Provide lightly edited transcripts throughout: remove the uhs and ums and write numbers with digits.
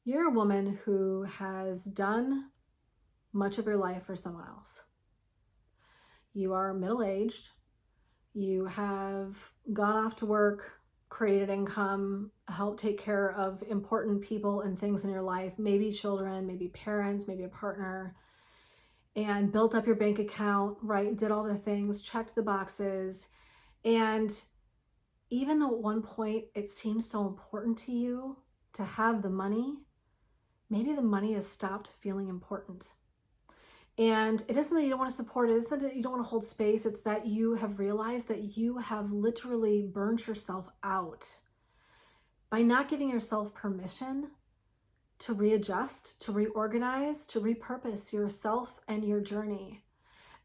You're a woman who has done much of your life for someone else. You are middle-aged. You have gone off to work, created income, helped take care of important people and things in your life, maybe children, maybe parents, maybe a partner, and built up your bank account, right? Did all the things, checked the boxes. And even though at one point it seemed so important to you to have the money, maybe the money has stopped feeling important. And it isn't that you don't want to support it, isn't that you don't want to hold space, it's that you have realized that you have literally burnt yourself out by not giving yourself permission to readjust, to reorganize, to repurpose yourself and your journey.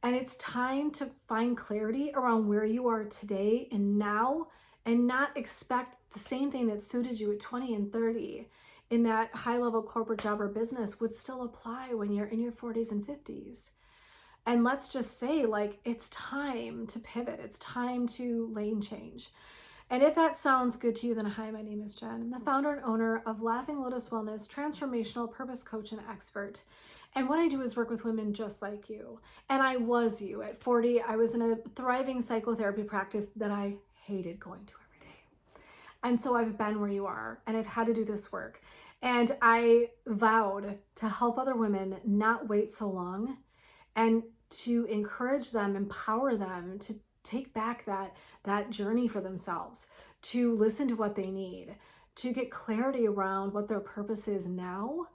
And it's time to find clarity around where you are today and now, and not expect the same thing that suited you at 20 and 30 in that high-level corporate job or business would still apply when you're in your 40s and 50s. And let's just say, like, it's time to pivot. It's time to lane change. And if that sounds good to you, then hi, my name is Jen. I'm the founder and owner of Laughing Lotus Wellness, transformational purpose coach and expert. And what I do is work with women just like you. And I was you. At 40, I was in a thriving psychotherapy practice that I hated going to every day. And so I've been where you are, and I've had to do this work. And I vowed to help other women not wait so long and to encourage them, empower them to take back that journey for themselves, to listen to what they need, to get clarity around what their purpose is now,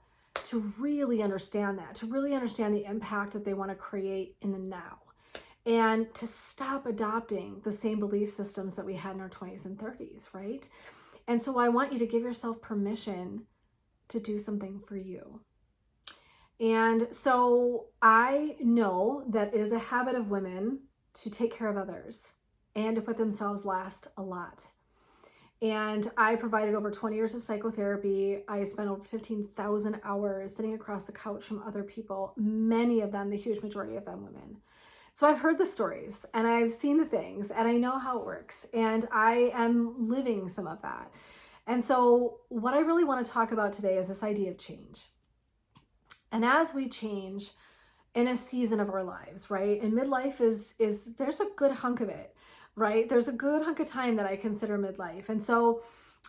to really understand that, to really understand the impact that they want to create in the now, and to stop adopting the same belief systems that we had in our 20s and 30s, right? And so I want you to give yourself permission to do something for you. And so I know that it is a habit of women to take care of others and to put themselves last a lot. And I provided over 20 years of psychotherapy. I spent over 15,000 hours sitting across the couch from other people, many of them, the huge majority of them, women. So I've heard the stories and I've seen the things and I know how it works, and I am living some of that. And so what I really want to talk about today is this idea of change. And as we change in a season of our lives, right? And midlife is there's a good hunk of it, right? There's a good hunk of time that I consider midlife. And so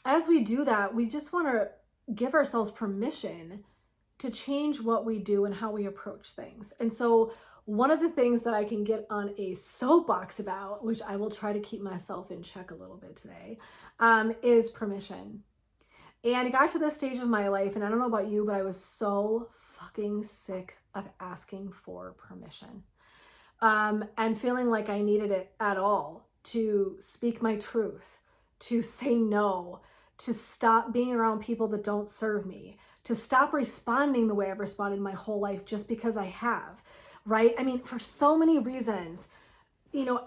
as we do that, we just want to give ourselves permission to change what we do and how we approach things. And so one of the things that I can get on a soapbox about, which I will try to keep myself in check a little bit today, is permission. And it got to this stage of my life, and I don't know about you, but I was so fucking sick of asking for permission, and feeling like I needed it at all to speak my truth, to say no, to stop being around people that don't serve me, to stop responding the way I've responded my whole life just because I have, right? I mean, for so many reasons,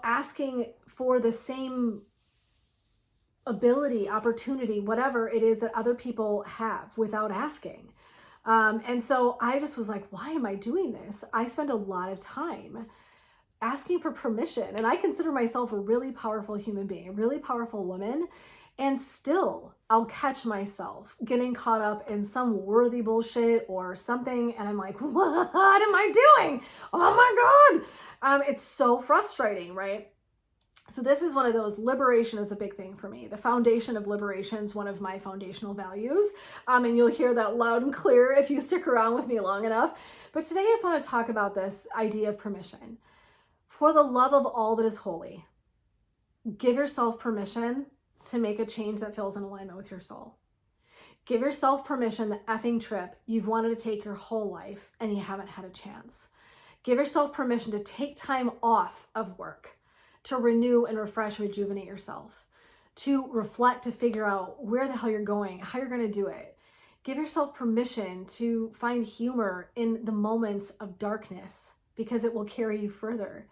asking for the same ability, opportunity, whatever it is that other people have without asking. And so I just was like, why am I doing this? I spend a lot of time asking for permission, and I consider myself a really powerful human being, a really powerful woman. And still I'll catch myself getting caught up in some worthy bullshit or something. And I'm like, what am I doing? Oh my God. It's so frustrating, right? So this is one of those, liberation is a big thing for me. The foundation of liberation is one of my foundational values. And you'll hear that loud and clear if you stick around with me long enough. But today I just want to talk about this idea of permission. For the love of all that is holy, give yourself permission to make a change that feels in alignment with your soul. Give yourself permission, the effing trip you've wanted to take your whole life and you haven't had a chance. Give yourself permission to take time off of work, to renew and refresh, rejuvenate yourself, to reflect, to figure out where the hell you're going, how you're going to do it. Give yourself permission to find humor in the moments of darkness because it will carry you further.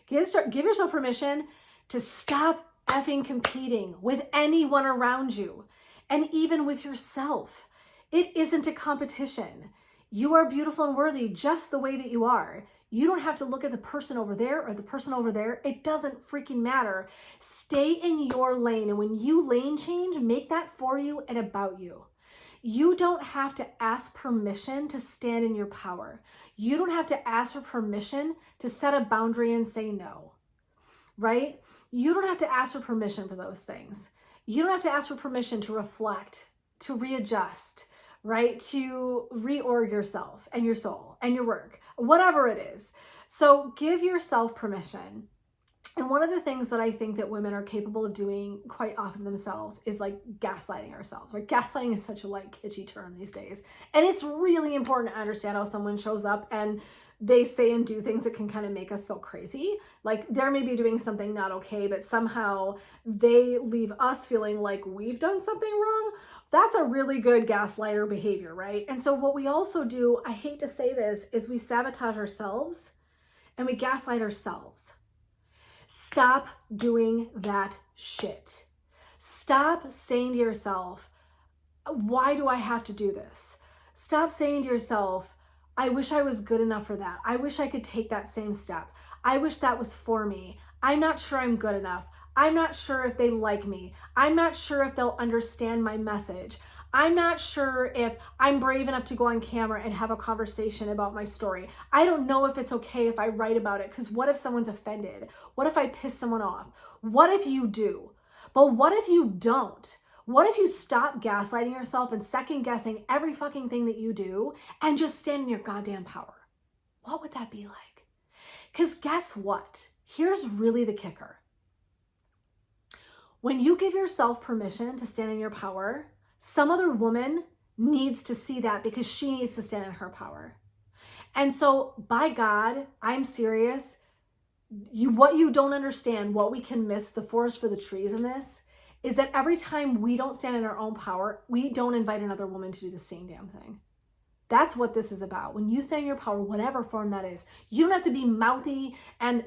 Give yourself permission to stop effing competing with anyone around you and even with yourself. It isn't a competition. You are beautiful and worthy just the way that you are. You don't have to look at the person over there or the person over there. It doesn't freaking matter. Stay in your lane. And when you lane change, make that for you and about you. You don't have to ask permission to stand in your power. You don't have to ask for permission to set a boundary and say no, right? You don't have to ask for permission for those things. You don't have to ask for permission to reflect, to readjust, right? To reorg yourself and your soul and your work, whatever it is. So give yourself permission. And one of the things that I think that women are capable of doing quite often themselves is like gaslighting ourselves. Like gaslighting is such a like kitschy term these days. And it's really important to understand how someone shows up and they say and do things that can kind of make us feel crazy. Like they're maybe doing something not okay, but somehow they leave us feeling like we've done something wrong. That's a really good gaslighter behavior, right? And so what we also do, I hate to say this, is we sabotage ourselves and we gaslight ourselves. Stop doing that shit. Stop saying to yourself, why do I have to do this? Stop saying to yourself, I wish I was good enough for that. I wish I could take that same step. I wish that was for me. I'm not sure I'm good enough. I'm not sure if they like me. I'm not sure if they'll understand my message. I'm not sure if I'm brave enough to go on camera and have a conversation about my story. I don't know if it's okay if I write about it, because what if someone's offended? What if I piss someone off? What if you do? But what if you don't? What if you stop gaslighting yourself and second guessing every fucking thing that you do and just stand in your goddamn power? What would that be like? Because guess what? Here's really the kicker. When you give yourself permission to stand in your power, some other woman needs to see that because she needs to stand in her power. And so, by God, I'm serious. What you don't understand, what we can miss, the forest for the trees in this, is that every time we don't stand in our own power, we don't invite another woman to do the same damn thing. That's what this is about. When you stand in your power, whatever form that is, you don't have to be mouthy and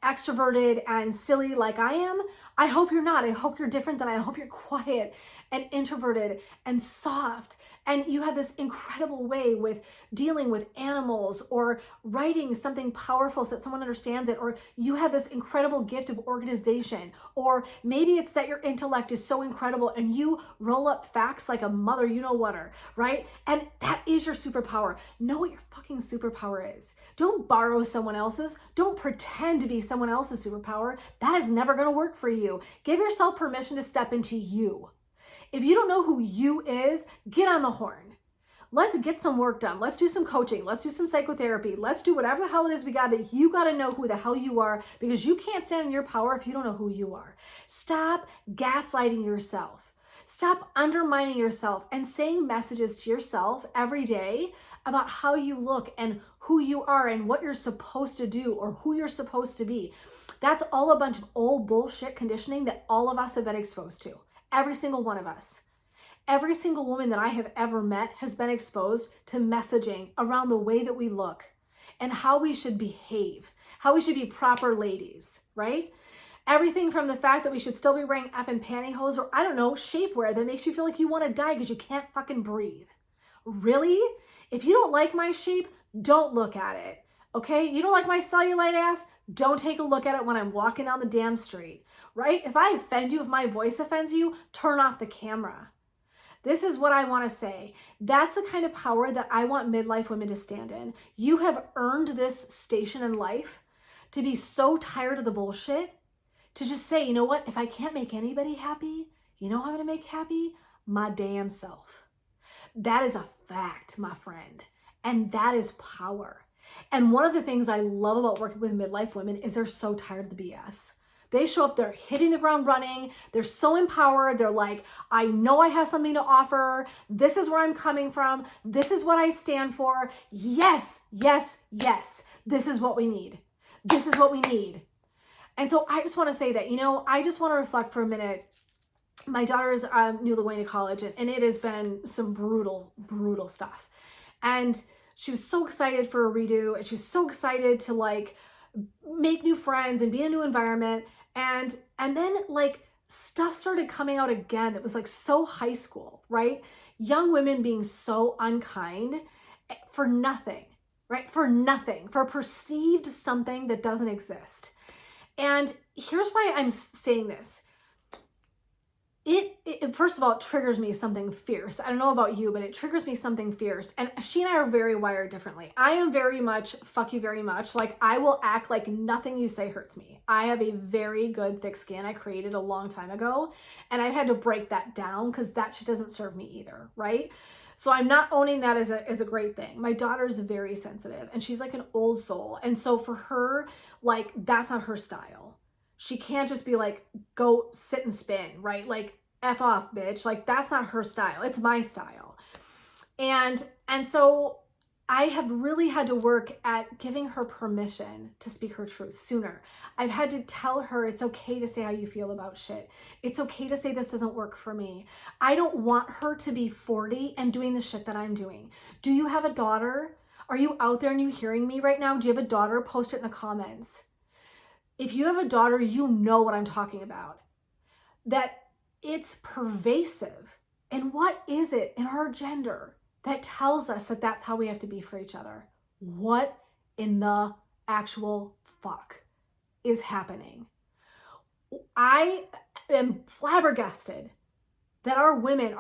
extroverted and silly like I am. I hope you're not. I hope you're different than I hope you're quiet and introverted and soft. And you have this incredible way with dealing with animals or writing something powerful so that someone understands it. Or you have this incredible gift of organization. Or maybe it's that your intellect is so incredible and you roll up facts like a mother, you know whatter, right? And that is your superpower. Know what your fucking superpower is. Don't borrow someone else's. Don't pretend to be someone else's superpower. That is never going to work for you. Give yourself permission to step into you. If you don't know who you is, get on the horn. Let's get some work done. Let's do some coaching. Let's do some psychotherapy. Let's do whatever the hell it is we got. That you got to know who the hell you are, because you can't stand in your power if you don't know who you are. Stop gaslighting yourself. Stop undermining yourself and saying messages to yourself every day about how you look and who you are and what you're supposed to do or who you're supposed to be. That's all a bunch of old bullshit conditioning that all of us have been exposed to. Every single one of us. Every single woman that I have ever met has been exposed to messaging around the way that we look and how we should behave, how we should be proper ladies, right? Everything from the fact that we should still be wearing effing pantyhose or, I don't know, shapewear that makes you feel like you want to die because you can't fucking breathe. Really? If you don't like my shape, don't look at it. Okay? You don't like my cellulite ass? Don't take a look at it when I'm walking down the damn street, right? If I offend you, if my voice offends you, turn off the camera. This is what I want to say. That's the kind of power that I want midlife women to stand in. You have earned this station in life to be so tired of the bullshit, to just say, you know what? If I can't make anybody happy, you know how I'm going to make happy? My damn self. That is a fact, my friend. And that is power. And one of the things I love about working with midlife women is they're so tired of the BS. They show up, they're hitting the ground running. They're so empowered. They're like, I know I have something to offer. This is where I'm coming from. This is what I stand for. Yes, yes, yes. This is what we need. This is what we need. And so I just want to say that, I just want to reflect for a minute. My daughter's newly going to college, and it has been some brutal, brutal stuff. And she was so excited for a redo, and she was so excited to like make new friends and be in a new environment. And then like stuff started coming out again that was like so high school, right? Young women being so unkind for nothing, right? For nothing, for perceived something that doesn't exist. And here's why I'm saying this. it first of all, it triggers me something fierce. I don't know about you, but it triggers me something fierce. And she and I are very wired differently. I am very much, fuck you very much. Like, I will act like nothing you say hurts me. I have a very good thick skin I created a long time ago. And I've had to break that down because that shit doesn't serve me either, right? So I'm not owning that as a great thing. My daughter is very sensitive and she's like an old soul. And so for her, like, that's not her style. She can't just be like, go sit and spin, right? Like, F off, bitch. Like, that's not her style. It's my style. And so I have really had to work at giving her permission to speak her truth sooner. I've had to tell her it's okay to say how you feel about shit. It's okay to say this doesn't work for me. I don't want her to be 40 and doing the shit that I'm doing. Do you have a daughter? Are you out there and you hearing me right now? Do you have a daughter? Post it in the comments. If you have a daughter, you know what I'm talking about. That it's pervasive. And what is it in our gender that tells us that that's how we have to be for each other? What in the actual fuck is happening? I am flabbergasted that our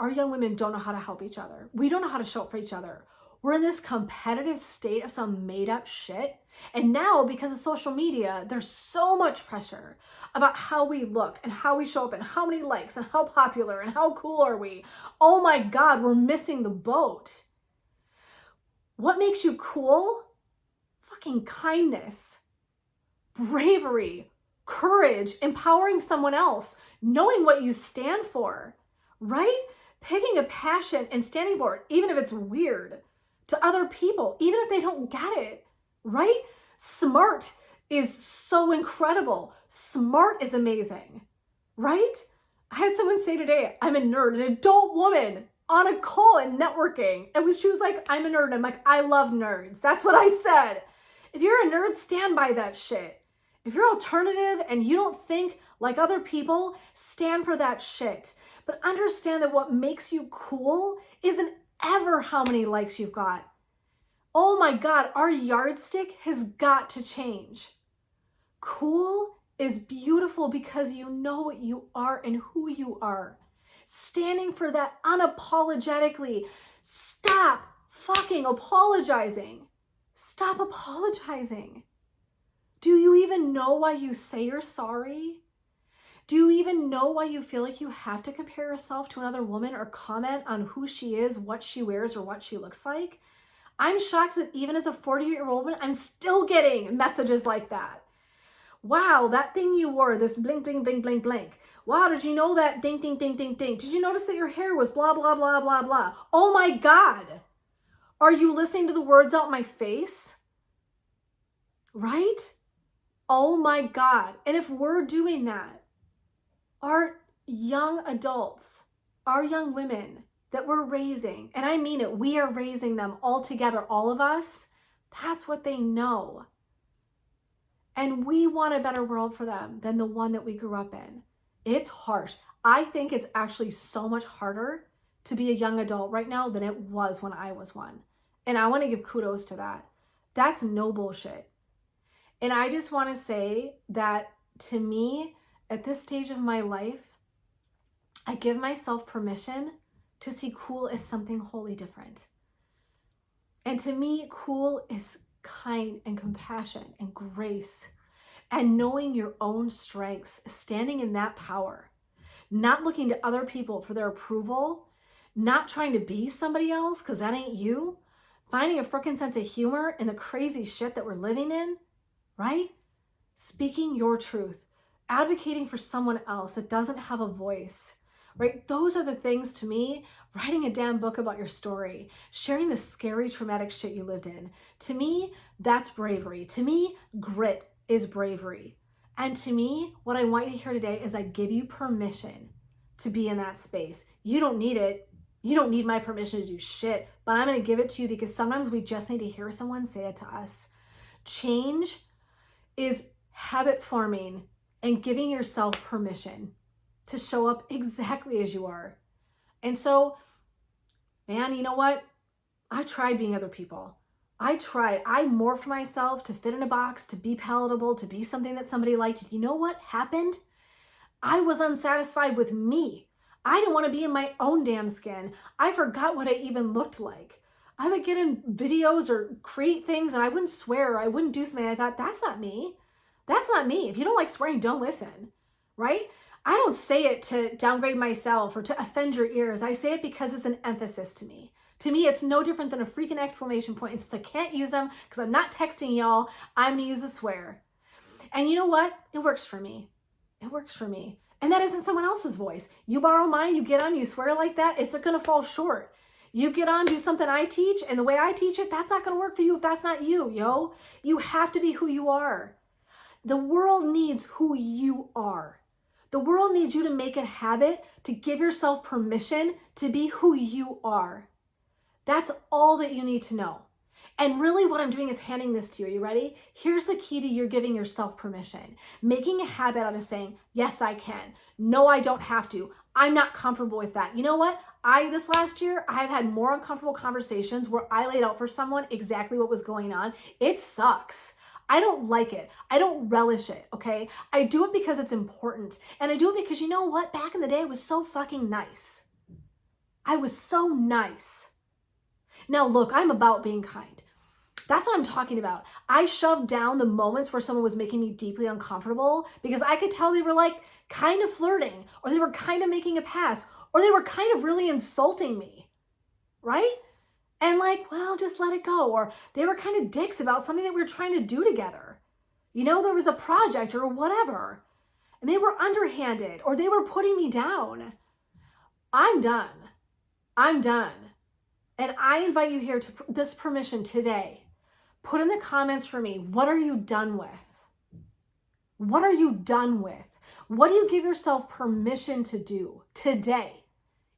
young women don't know how to help each other. We don't know how to show up for each other. We're in this competitive state of some made up shit. And now, because of social media, there's so much pressure about how we look and how we show up and how many likes and how popular and how cool are we. Oh my God, we're missing the boat. What makes you cool? Fucking kindness, bravery, courage, empowering someone else, knowing what you stand for, right? Picking a passion and standing for it, even if it's weird to other people, even if they don't get it, right? Smart is so incredible. Smart is amazing, right? I had someone say today, I'm a nerd, an adult woman on a call and networking. And she was like, I'm a nerd. I'm like, I love nerds. That's what I said. If you're a nerd, stand by that shit. If you're alternative and you don't think like other people, stand for that shit. But understand that what makes you cool isn't ever how many likes you've got. Oh my God, our yardstick has got to change. Cool is beautiful because you know what you are and who you are. Standing for that unapologetically. Stop fucking apologizing. Stop apologizing. Do you even know why you say you're sorry? Do you even know why you feel like you have to compare yourself to another woman or comment on who she is, what she wears, or what she looks like? I'm shocked that even as a 40-year-old woman, I'm still getting messages like that. Wow, that thing you wore, this blink, blink, blink, blink, blink. Wow, did you know that ding, ding, ding, ding, ding? Did you notice that your hair was blah, blah, blah, blah, blah? Oh my God. Are you listening to the words out my face? Right? Oh my God. And if we're doing that, our young adults, our young women that we're raising, and I mean it, we are raising them all together, all of us, that's what they know. And we want a better world for them than the one that we grew up in. It's harsh. I think it's actually so much harder to be a young adult right now than it was when I was one. And I want to give kudos to that. That's no bullshit. And I just want to say that to me, at this stage of my life, I give myself permission to see cool as something wholly different. And to me, cool is kind and compassion and grace and knowing your own strengths, standing in that power, not looking to other people for their approval, not trying to be somebody else because that ain't you, finding a freaking sense of humor in the crazy shit that we're living in, right? Speaking your truth, advocating for someone else that doesn't have a voice, right? Those are the things to me. Writing a damn book about your story, sharing the scary, traumatic shit you lived in. To me, that's bravery. To me, grit is bravery. And to me, what I want you to hear today is I give you permission to be in that space. You don't need it. You don't need my permission to do shit, but I'm going to give it to you because sometimes we just need to hear someone say it to us. Change is habit forming and giving yourself permission to show up exactly as you are. And so, man, you know what? I tried being other people. I morphed myself to fit in a box, to be palatable, to be something that somebody liked. You know what happened? I was unsatisfied with me. I didn't want to be in my own damn skin. I forgot what I even looked like. I would get in videos or create things and I wouldn't swear or I wouldn't do something. I thought, that's not me. That's not me. If you don't like swearing, don't listen, right? I don't say it to downgrade myself or to offend your ears. I say it because it's an emphasis to me. To me, it's no different than a freaking exclamation point. And since I can't use them because I'm not texting y'all, I'm going to use a swear. And you know what? It works for me. It works for me. And that isn't someone else's voice. You borrow mine, you get on, you swear like that, it's going to fall short. You get on, do something I teach, and the way I teach it, that's not going to work for you if that's not you, yo. You have to be who you are. The world needs who you are. The world needs you to make a habit to give yourself permission to be who you are. That's all that you need to know. And really what I'm doing is handing this to you. Are you ready? Here's the key to you giving yourself permission. Making a habit out of saying, yes, I can. No, I don't have to. I'm not comfortable with that. You know what? This last year, I've had more uncomfortable conversations where I laid out for someone exactly what was going on. It sucks. I don't like it. I don't relish it, okay? I do it because it's important. And I do it because you know what? Back in the day, I was so fucking nice. I was so nice. Now, look, I'm about being kind. That's what I'm talking about. I shoved down the moments where someone was making me deeply uncomfortable because I could tell they were like kind of flirting or they were kind of making a pass or they were kind of really insulting me, right? And like, well, just let it go. Or they were kind of dicks about something that we were trying to do together. You know, there was a project or whatever. And they were underhanded or they were putting me down. I'm done. I'm done. And I invite you here to this permission today. Put in the comments for me, what are you done with? What are you done with? What do you give yourself permission to do today?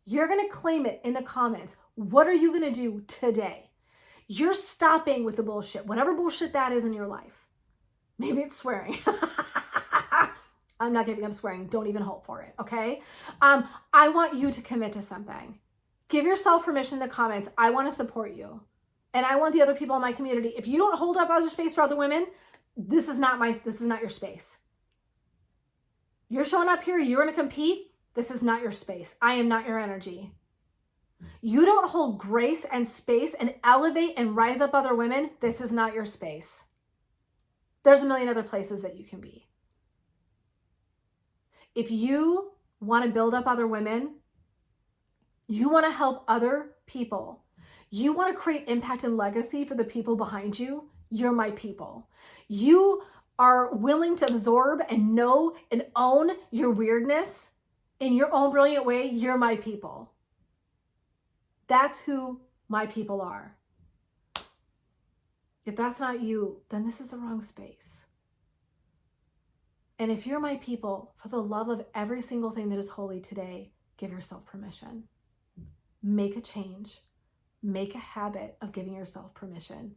You're going to claim it in the comments. What are you going to do today? You're stopping with the bullshit, whatever bullshit that is in your life. Maybe it's swearing. I'm not giving up swearing. Don't even hope for it, okay? I want you to commit to something. Give yourself permission in the comments. I want to support you. And I want the other people in my community. If you don't hold up as your space for other women, this is not your space. You're showing up here, you're going to compete. This is not your space. I am not your energy. You don't hold grace and space and elevate and rise up other women. This is not your space. There's a million other places that you can be. If you want to build up other women, you want to help other people, you want to create impact and legacy for the people behind you, you're my people. You are willing to absorb and know and own your weirdness in your own brilliant way, you're my people. That's who my people are. If that's not you, then this is the wrong space. And if you're my people, for the love of every single thing that is holy today, give yourself permission. Make a change. Make a habit of giving yourself permission,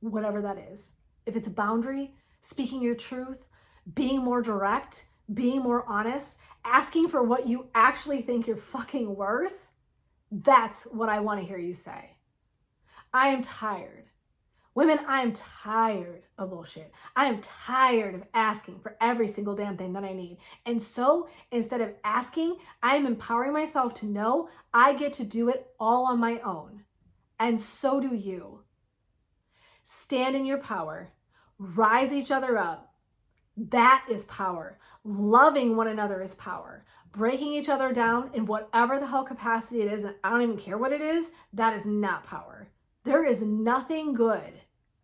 whatever that is. If it's a boundary, speaking your truth, being more direct, being more honest, asking for what you actually think you're fucking worth, that's what I want to hear you say. I am tired. Women, I am tired of bullshit. I am tired of asking for every single damn thing that I need. And so instead of asking, I am empowering myself to know I get to do it all on my own. And so do you. Stand in your power. Rise each other up. That is power. Loving one another is power. Breaking each other down in whatever the hell capacity it is, and I don't even care what it is, that is not power. There is nothing good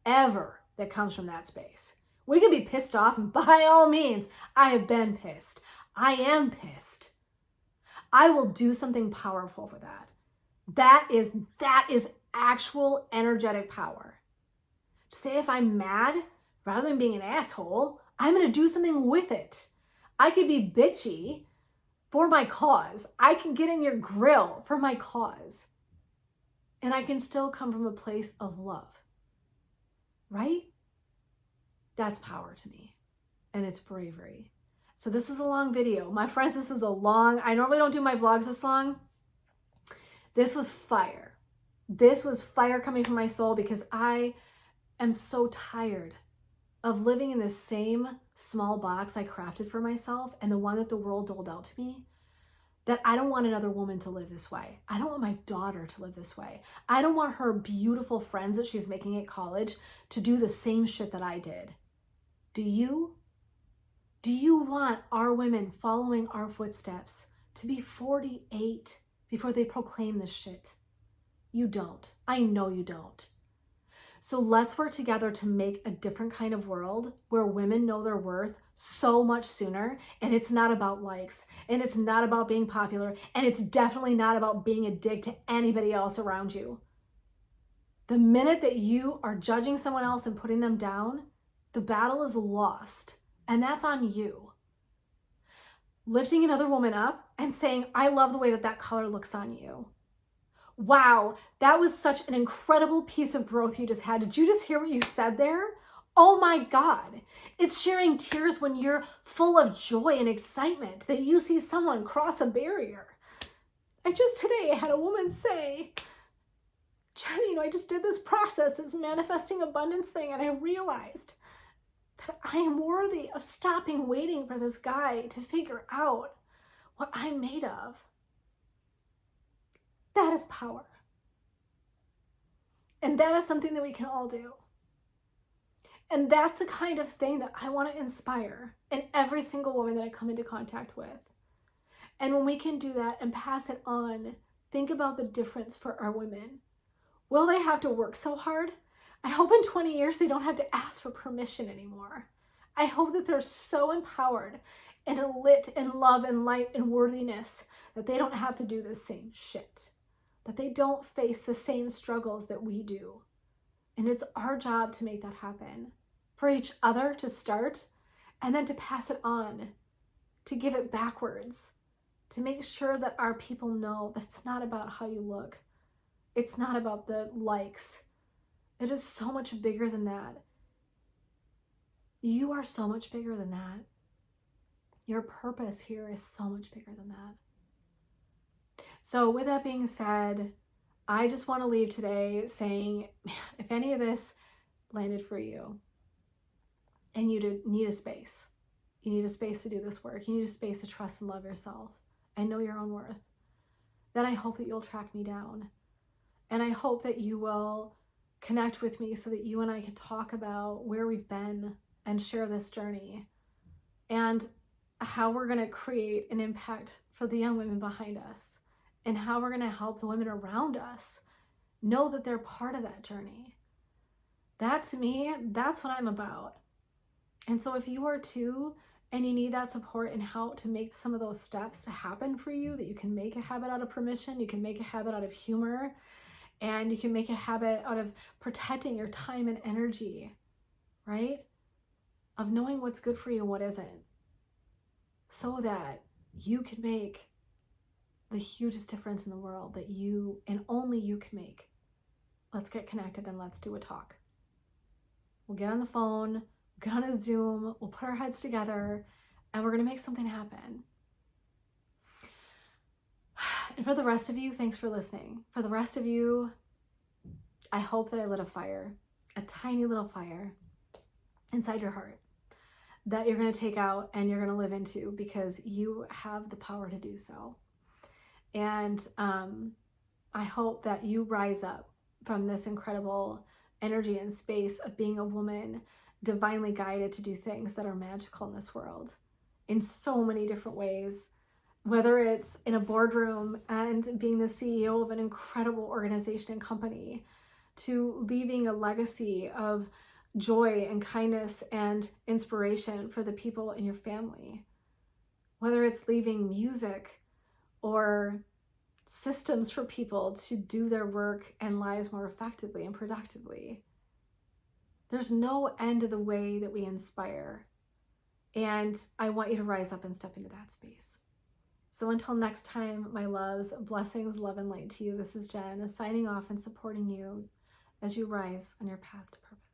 ever that comes from that space. We can be pissed off, and by all means, I have been pissed. I am pissed. I will do something powerful for that. That is actual energetic power. Say if I'm mad, rather than being an asshole, I'm going to do something with it. I could be bitchy for my cause. I can get in your grill for my cause. And I can still come from a place of love. Right? That's power to me. And it's bravery. So this was a long video. My friends, this is I normally don't do my vlogs this long. This was fire. This was fire coming from my soul because I am so tired of living in the same small box I crafted for myself and the one that the world doled out to me. that I don't want another woman to live this way. I don't want my daughter to live this way. I don't want her beautiful friends that she's making at college to do the same shit that I did. Do you? Do you want our women following our footsteps to be 48 before they proclaim this shit? You don't. I know you don't. So let's work together to make a different kind of world where women know their worth so much sooner. And it's not about likes, and it's not about being popular, and it's definitely not about being a dick to anybody else around you. The minute that you are judging someone else and putting them down, the battle is lost, and that's on you. Lifting another woman up and saying, I love the way that that color looks on you. Wow, that was such an incredible piece of growth you just had. Did you just hear what you said there? Oh my God. It's sharing tears when you're full of joy and excitement that you see someone cross a barrier. Today I had a woman say, Jen, I just did this process, this manifesting abundance thing, and I realized that I am worthy of stopping waiting for this guy to figure out what I'm made of. That is power. And that is something that we can all do. And that's the kind of thing that I want to inspire in every single woman that I come into contact with. And when we can do that and pass it on, think about the difference for our women. Will they have to work so hard? I hope in 20 years they don't have to ask for permission anymore. I hope that they're so empowered and lit in love and light and worthiness that they don't have to do the same shit, that they don't face the same struggles that we do. And it's our job to make that happen, for each other to start and then to pass it on, to give it backwards, to make sure that our people know that it's not about how you look. It's not about the likes. It is so much bigger than that. You are so much bigger than that. Your purpose here is so much bigger than that. So with that being said, I just want to leave today saying, if any of this landed for you and you need a space, you need a space to do this work, you need a space to trust and love yourself and know your own worth, then I hope that you'll track me down. And I hope that you will connect with me so that you and I can talk about where we've been and share this journey and how we're going to create an impact for the young women behind us and how we're going to help the women around us know that they're part of that journey. That, to me, that's what I'm about. And so if you are too, and you need that support and help to make some of those steps to happen for you, that you can make a habit out of permission, you can make a habit out of humor, and you can make a habit out of protecting your time and energy, right? Of knowing what's good for you and what isn't, so that you can make the hugest difference in the world that you and only you can make. Let's get connected and let's do a talk. We'll get on the phone, we'll get on a Zoom, we'll put our heads together, and we're going to make something happen. And for the rest of you, thanks for listening. For the rest of you, I hope that I lit a fire, a tiny little fire inside your heart that you're going to take out and you're going to live into, because you have the power to do so. And I hope that you rise up from this incredible energy and space of being a woman divinely guided to do things that are magical in this world in so many different ways, whether it's in a boardroom and being the CEO of an incredible organization and company, to leaving a legacy of joy and kindness and inspiration for the people in your family, whether it's leaving music or systems for people to do their work and lives more effectively and productively. There's no end to the way that we inspire. And I want you to rise up and step into that space. So until next time, my loves, blessings, love, and light to you. This is Jen, signing off and supporting you as you rise on your path to purpose.